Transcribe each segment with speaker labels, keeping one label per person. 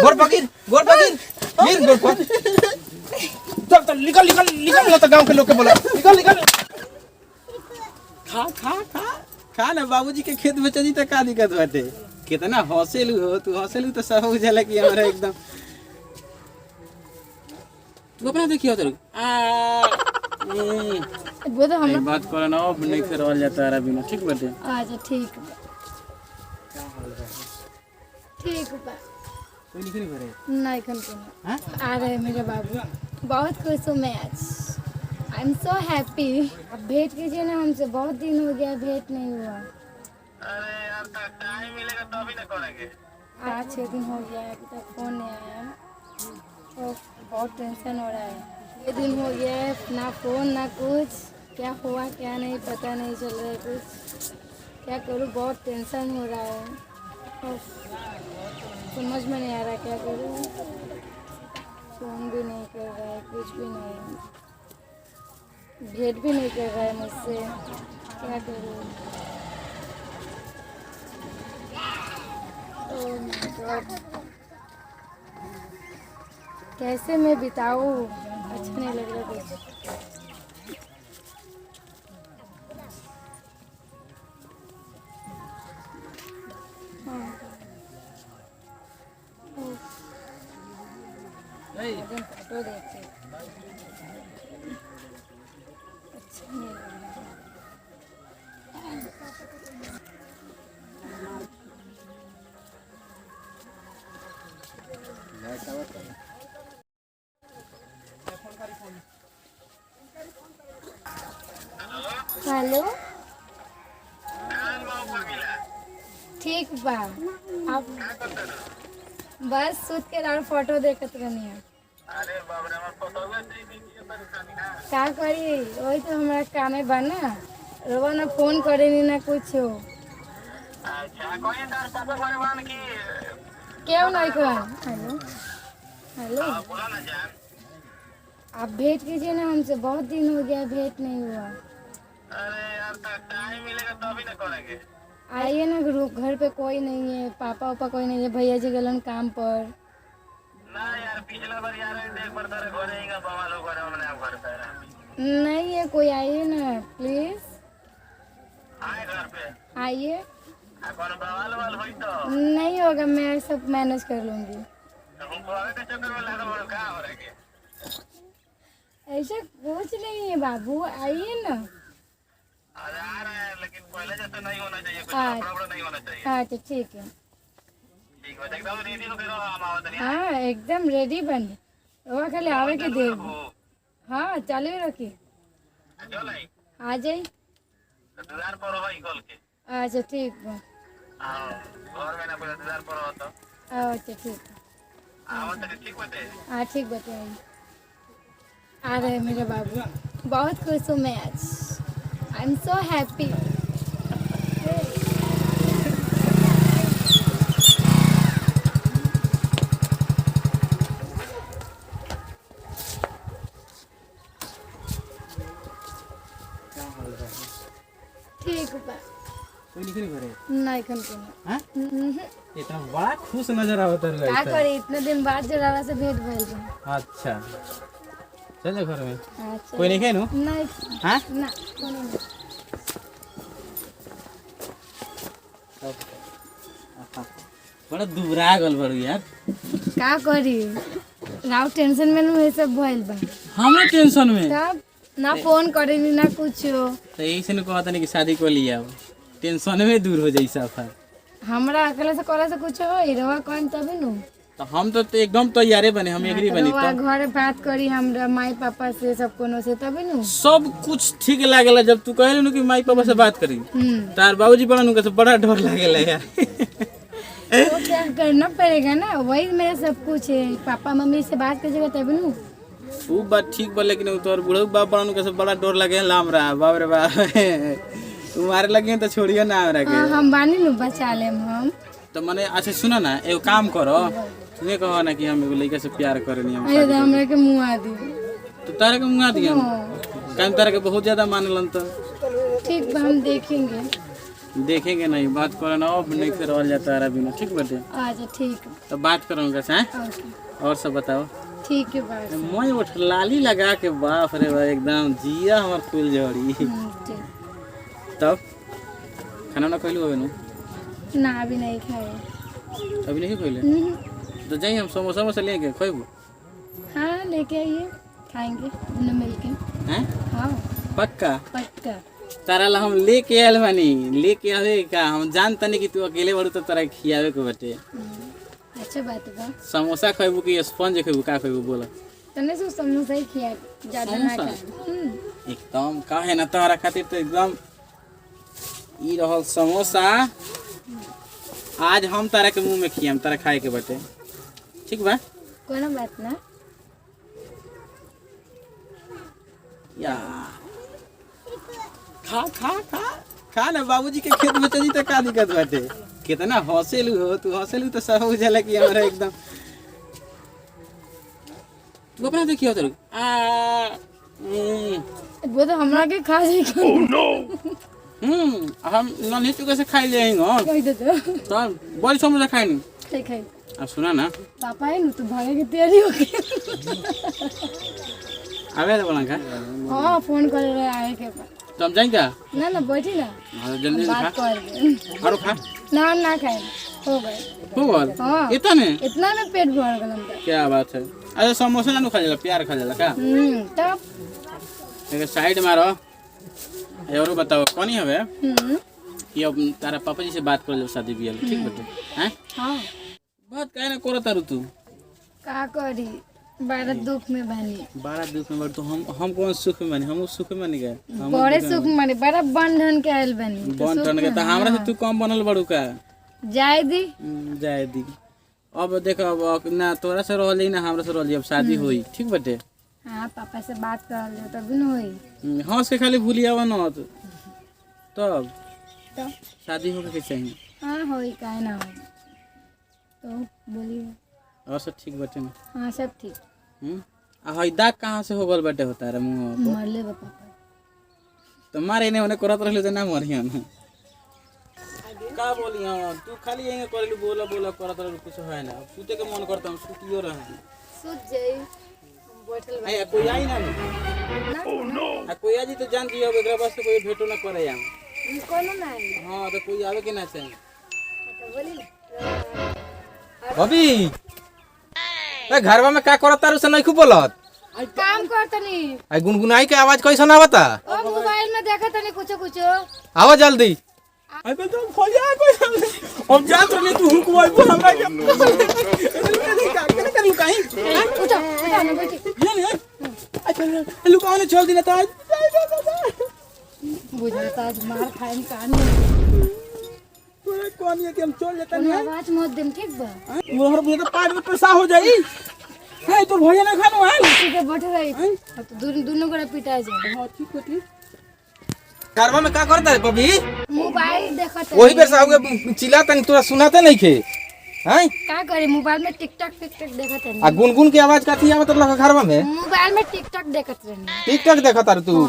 Speaker 1: गोर पकीर गिर गोर पर चल चल निकल निकल निकल ना तो गांव के लोग के बोला निकल निकल
Speaker 2: खा खा खा खा ना बाबूजी के खेत में चली तो का दिक्कत बाटे कितना हौसलू हो तू हौसलू तो सब हो जाला कि हमारा एकदम तू अपना देखियो तो
Speaker 3: वो तो हम
Speaker 2: बात करो ना अब नहीं से रहल जाता है बिना ठीक बाटे
Speaker 3: अच्छा ठीक बा ठीक बा
Speaker 2: कोई नहीं करे
Speaker 3: नहीं खन
Speaker 2: हां
Speaker 3: आ रहे मेरे बाबू बहुत खुश हूँ मैं आज आई एम सो हैप्पी अब भेंट कीजिए ना हमसे बहुत दिन हो गया भेंट नहीं हुआ
Speaker 4: अरे यार टाइम मिलेगा तो अभी ना करेंगे
Speaker 3: 5-6 दिन हो गया अभी तक फोन नहीं आया तो बहुत टेंशन हो रहा है ये दिन हो गया है ना फोन ना कुछ क्या हुआ क्या नहीं पता नहीं चल रहा है कुछ क्या करूँ बहुत टेंशन हो रहा है और समझ में नहीं आ रहा क्या करूँ फोन भी नहीं कर रहा है कुछ भी नहीं भेंट भी नहीं कर रहा है मुझसे क्या करूँ ओह माय गॉड कैसे मैं बिताऊँ अच्छा नहीं लग रहा कुछ फोटो देखते अच्छा नहीं लग रहा हेलो ठीक बा आप बस सूत के और फोटो देखत रहनी है
Speaker 4: अरे बाप रे हमर फोटो में दे दीजिए परेशानी ना
Speaker 3: क्या करी वही तो हमारा कामे बा ना रोवा ना फोन करे नहीं ना कुछ हो
Speaker 4: अच्छा कोई तार पापा भगवान की
Speaker 3: क्यों नहीं कर हेलो हेलो
Speaker 4: बोला ना जान
Speaker 3: आप भेंट कीजिए ना हमसे बहुत दिन हो गया भेंट नहीं हुआ
Speaker 4: अरे यार टाइम मिलेगा तो अभी ना करेंगे
Speaker 3: आइए ना घर पे कोई नहीं है पापा वापा कोई नहीं है भैया जी गलन काम पर
Speaker 4: ना यार पिछला बार यार देख पर तेरे घरे ही बाबा लोग घरे हमने आप घर पे
Speaker 3: नहीं है कोई आइए ना प्लीज
Speaker 4: आए घर पे
Speaker 3: आइए
Speaker 4: कौन बवाल वाल हुई तो
Speaker 3: नहीं होगा मैं सब मैनेज कर लूंगी
Speaker 4: हमको आगे के चक्कर में लगा बड़ा का हो रहा है
Speaker 3: ऐसा कुछ नहीं है बाबू आइए ना
Speaker 4: अरे आ रहा है लेकिन पहले जैसा नहीं होना चाहिए कुछ
Speaker 3: हाँ।
Speaker 4: प्रॉब्लम नहीं होना चाहिए
Speaker 3: अच्छा ठीक है
Speaker 4: ठीक है एकदम रेडी हो गए हम आवत नहीं
Speaker 3: हाँ एकदम रेडी बन वो खाली आवे के देर हाँ चालू रखी
Speaker 4: चल आई
Speaker 3: आ जाई
Speaker 4: तो दुआर पर होई कल के
Speaker 3: अच्छा ठीक बा
Speaker 4: हां घर में ना कोई दुआर पर हो तो
Speaker 3: अच्छा ठीक है
Speaker 4: आवत नहीं ठीक होते
Speaker 3: हाँ ठीक बताइए आ रहे मेरे बाबू बहुत खुश हूँ मैं आज आई एम सो हैप्पी ठीक बा
Speaker 2: कोई नहीं करे
Speaker 3: नहीं खन
Speaker 2: हां
Speaker 3: को
Speaker 2: इतना बड़ा खुश नजर आवत है
Speaker 3: क्या करी इतने दिन बाद जरा से भेंट भइल बा
Speaker 2: अच्छा चल जा घर में
Speaker 3: अच्छा
Speaker 2: कोई नहीं खेनु
Speaker 3: नहीं
Speaker 2: हां
Speaker 3: ना कोई नहीं
Speaker 2: बड़ा दुबरा गल बड़ू यार
Speaker 3: का करी राव टेंशन में ये सब भइल बा
Speaker 2: हमरे टेंशन में
Speaker 3: तब ना फोन करे ना कुछ हो
Speaker 2: तो यही से कहता नहीं कि शादी कर लिया टेंशन में दूर हो जाई सफर
Speaker 3: हमरा अकेले से करे से कुछ हो रवा कौन तभी नु
Speaker 2: तो हम तो एकदम तैयारे बने हम एग्री बनी
Speaker 3: रवा
Speaker 2: तो
Speaker 3: घर बात करी हमरा माई पापा से सब कोनो से तभी नु
Speaker 2: सब कुछ ठीक लागेला जब तू कहले कि माई पापा से बात करी तार बाबूजी बड़ा नु के बड़ा डर लागेला यार
Speaker 3: तो क्या करना पड़ेगा ना वही मेरा सब कुछ है पापा मम्मी से बात कीजिएगा तभी नु
Speaker 2: वो बात ठीक बा लेकिन तोर बुढ़ऊ बाप बड़ा नु के बड़ा डर लगे लामरा बाप रे बाप तुम्हारे लगे तो छोड़ियो ना हमरा के
Speaker 3: हम बानी नु बचा लेम हम
Speaker 2: तो माने अच्छा सुनो ना एगो काम करो तुम्हें कहो ना कि हम एगो लड़का से प्यार करनी हम
Speaker 3: अरे हमरा के मुंह आ दी
Speaker 2: तो तारे के मुंगा दिया हम काहे तारे के बहुत ज्यादा मानलन तो
Speaker 3: ठीक बा हम देखेंगे
Speaker 2: देखेंगे नहीं, बात करो ना, अब नहीं फिर रह जाता है बिना। ठीक बाटे,
Speaker 3: अच्छा ठीक है।
Speaker 2: तो बात करूँगा सर।
Speaker 3: ओके
Speaker 2: और सब बताओ।
Speaker 3: ठीक है बात।
Speaker 2: मैं उठ लाली लगा के बाप रे बाप एकदम जिया हमार फूल झड़ी।
Speaker 3: ठीक।
Speaker 2: तब खाना ना खैलू हो
Speaker 3: ना अभी नहीं खाए।
Speaker 2: अभी नहीं खैले? तो जाइए हम समोसा वोसा लेके खेबू।
Speaker 3: हाँ लेके आइए, खाएंगे दोनों मिलके।
Speaker 2: हैं?
Speaker 3: हाँ
Speaker 2: पक्का?
Speaker 3: पक्का।
Speaker 2: तारा ला हम लेके आयल बानी, लेके आवे का हम जानता नहीं कि तू अकेले बड़ू तो तारा खियावे के बटे।
Speaker 3: अच्छा बात बा।
Speaker 2: समोसा खेबू कि स्पंज खेबू, का खेबू बोला?
Speaker 3: तने से समोसा ही खिया, ज्यादा ना
Speaker 2: समोसा?
Speaker 3: खाए।
Speaker 2: एकदम का है ना तारा खातिर तो एकदम ई रहल समोसा। आज हम तारा के मुंह में खियाम, तारा खाए के बटे। ठीक बा?
Speaker 3: कोनो बात ना।
Speaker 2: या खा खा खा खा ना, बाबूजी के खेत में चली तो का दिक्कत बाटे? कितना हौसलू हो तू, हौसलू तो सब हो जाला कि हमारा एकदम। तू अपना देखियो तो
Speaker 3: वो तो हमरा के खा जाएगा।
Speaker 2: Oh no. हम नन्ही चुके से खाई लेंगे।
Speaker 3: कह दे
Speaker 2: तो बड़ी समोसा खाई नहीं।
Speaker 3: खाई खाई।
Speaker 2: अब सुना ना,
Speaker 3: पापा है ना तो भागे की तैयारी हो गई।
Speaker 2: आवे तो बोला का?
Speaker 3: हाँ फोन कर रहे आए के पास।
Speaker 2: तो हम जाएंगे?
Speaker 3: ना ना बैठी ना,
Speaker 2: जल्दी से
Speaker 3: बात
Speaker 2: खा।
Speaker 3: कर
Speaker 2: और खा।
Speaker 3: ना हम ना खाए, हो गए।
Speaker 2: हो गल?
Speaker 3: हाँ
Speaker 2: इतने?
Speaker 3: इतना में पेट भर गया हमका।
Speaker 2: क्या बात है? अरे समोसा ना खा जाला, प्यार खा जाला का?
Speaker 3: तब
Speaker 2: एक साइड मारो। और बताओ कौन हवे? ये अब तारा पापा जी से बात कर ले शादी बियाह। ठीक बटे? हैं?
Speaker 3: हाँ
Speaker 2: बात काहे ना करत तारू तू?
Speaker 3: का करी, बड़ा दुख में बनी।
Speaker 2: बड़ा दुख में बड़ तो हम कौन सुख में बनी? हम सुख में बनी गए।
Speaker 3: बड़े सुख में बनी, बड़ा बंधन के आयल बनी।
Speaker 2: बन ठन के तो हमरा से तू कम बनल बड़ू का?
Speaker 3: जाए दी।
Speaker 2: जाए दी। अब देखो अब ना तोरा से रहली ना हमरा से रहली, अब शादी होई। ठीक बटे?
Speaker 3: हाँ पापा से बात कर ले तभी न होई।
Speaker 2: हंस के खाली भूलियावा न तब
Speaker 3: तो
Speaker 2: शादी होके के चाहिए।
Speaker 3: हाँ होई, काहे ना होई। तो बोलिए।
Speaker 2: और सब ठीक बटे ना?
Speaker 3: हाँ सब ठीक।
Speaker 2: आ हई दाग कहाँ से हो गल बटे होता रे मुंह पर?
Speaker 3: मरले बा पापा।
Speaker 2: तो मारे ने ओने करत रहले त ना मरियन। का बोलियो तू खाली एंगे करलू, बोला बोला करत रहलू, कुछ है ना। सूते के मन करता हम सूतियो रहे।
Speaker 3: सुत जाई, बैठल बा।
Speaker 2: ए कोई आई ना? Oh no. आ कोई आजी तो जान दियो एकरा बस से कोई भेटो ना करे हम।
Speaker 3: कोनो ना आई।
Speaker 2: हां तो कोई आवे के ना चाहिए।
Speaker 3: तो बोली ना।
Speaker 1: बबी ए घरवा में का करत तारू से नहीं खूब बोलत?
Speaker 3: काम करतनी।
Speaker 1: आई गुनगुनाई के आवाज कैसन आवता?
Speaker 3: ओ मोबाइल में देखतनी कुछ कुछ।
Speaker 1: आवा जल्दी।
Speaker 2: आई तो खोजा कोई हम जात रहले तू हुकवाई पर हमरा के का लुकाई?
Speaker 3: उठा उठा ना बैठी।
Speaker 2: ये अच्छा लुकाओ ने छोड़ दिना तो
Speaker 3: बुझाता आज मार खाए में कान।
Speaker 2: तोरे कौन ये कि हम चल जाता
Speaker 3: कोनो
Speaker 2: नहीं?
Speaker 3: आवाज मत देम, ठीक बा?
Speaker 2: मोहर बुझे तो पाट में पैसा हो जाई। है तो भैया ना खानो है।
Speaker 3: ठीक है बैठ रही। अब तो दोनों गोड़ा पिटा जाए।
Speaker 2: हां ठीक होती।
Speaker 1: घरवा में का करता है बबी?
Speaker 3: मोबाइल देखत।
Speaker 1: वही बेर साहब चिल्ला तनी तोरा सुनाते नहीं खे? हैं?
Speaker 3: का करे, मोबाइल में टिकटॉक देखत
Speaker 1: आ
Speaker 3: रहनी।
Speaker 1: गुनगुन के आवाज काती आवत लगा घरवा में?
Speaker 3: मोबाइल में टिकटॉक देखत रहनी।
Speaker 1: टिकटॉक देखत तार तू?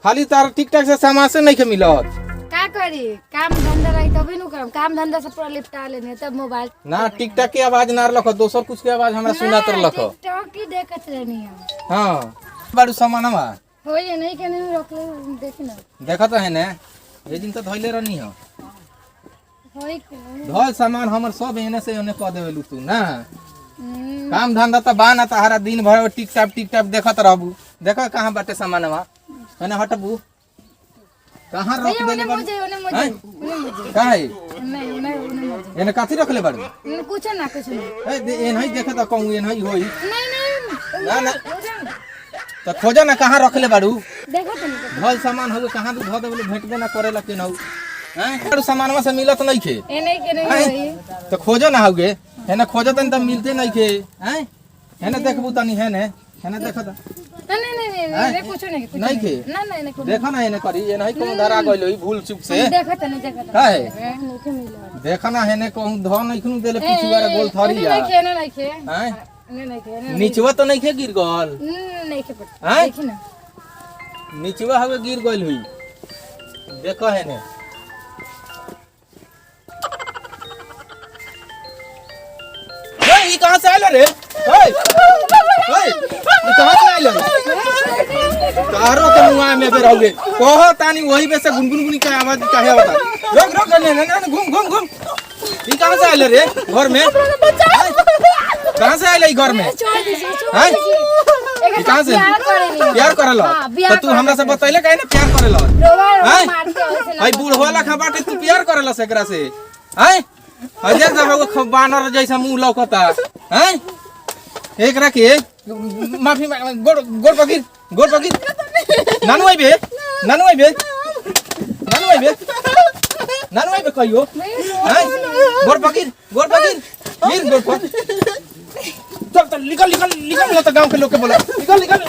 Speaker 1: खाली तार टिकटॉक से सामान से नहीं के मिलत।
Speaker 3: का करी, काम धंधा रही तभी नु करम। काम धंधा से पूरा लिपटा लेने तब मोबाइल
Speaker 1: ना टिकटॉक के आवाज ना रख, दोसर कुछ के आवाज हमरा सुनात रख।
Speaker 3: टिकटॉक ही देखत रहनी हम।
Speaker 1: हां बारू सामानवा
Speaker 3: हो ये नहीं के नहीं रख ले, देखी ना।
Speaker 1: देखत है ने ए दिन तो धइले रहनी हो।
Speaker 3: होई के
Speaker 1: धल सामान हमर सब एने से ओने क देवेलू तू ना। काम धंधा त बा ना, तहरा दिन भर टिकटॉक देखत रहबू। देखा कहां बाटे सामानवा? एने हटबू कहां रख देले बाड़ू?
Speaker 3: मुझे
Speaker 1: काहे
Speaker 3: नहीं
Speaker 1: एने काथी रखले बाड़ू?
Speaker 3: कुछ ना
Speaker 1: ए एनही देखत कहूं एनही होई
Speaker 3: नहीं
Speaker 1: ना ना। तो खोजा ना कहां रखले बाड़ू?
Speaker 3: देखो तो नहीं।
Speaker 1: धल सामान हो कहां तू ध देबे भेटबे ना करेला के नहु हैं? बाड़ू सामानवा से मिलत नहीं खे।
Speaker 3: ए नहीं के नहीं होई।
Speaker 1: तो खोजो ना होगे हेने खोजतन त मिलते नहीं खे। हैं हेने देखबू तनी हेने देखत
Speaker 3: नहीं कुछ नहीं
Speaker 1: नहीं खे।
Speaker 3: ना नहीं कुछ
Speaker 1: देखा ना हेने करी ये नहीं कहूं धरा गइल होई भूल चूक से।
Speaker 3: देखत नहीं
Speaker 1: काहे?
Speaker 3: नहीं के मिला।
Speaker 1: देखा ना हेने कहूं ध नहीं खनु देले पिछुआरा गोल थरिया।
Speaker 3: नहीं के नहीं के
Speaker 1: हैं
Speaker 3: नहीं के
Speaker 1: नीचवा तो नहीं खे गिर गल?
Speaker 3: नहीं के पट
Speaker 1: हैं?
Speaker 3: देखी ना
Speaker 1: नीचवा हवे गिर गइल हुई। देखो हेने कहां से आइल रे? ओए ओए ई कहां से आइल रे? कारो के मुंह में बे रहोगे कहो तानी वही पे से गुनगुन का आवाज काहे होता? रोक ना घूम घूम ई कहां से आइल रे घर में? कहां से आइल ई घर में? हैं ई कहां से प्यार करेला? तो तू हमरा से बतैले काहे ना प्यार करेला? हैं भाई बूढ़ होला खा बाटे तू प्यार करेला से एकरा से? हैं अजय जब बानर जैसा मुंह लौकता हैं एकरा के माफी गोड़ पकीर नानू आई बे कहियो हैं गोड़ पकीर गिर गोड़ पर चल निकल मत गांव के लोग के बोला निकल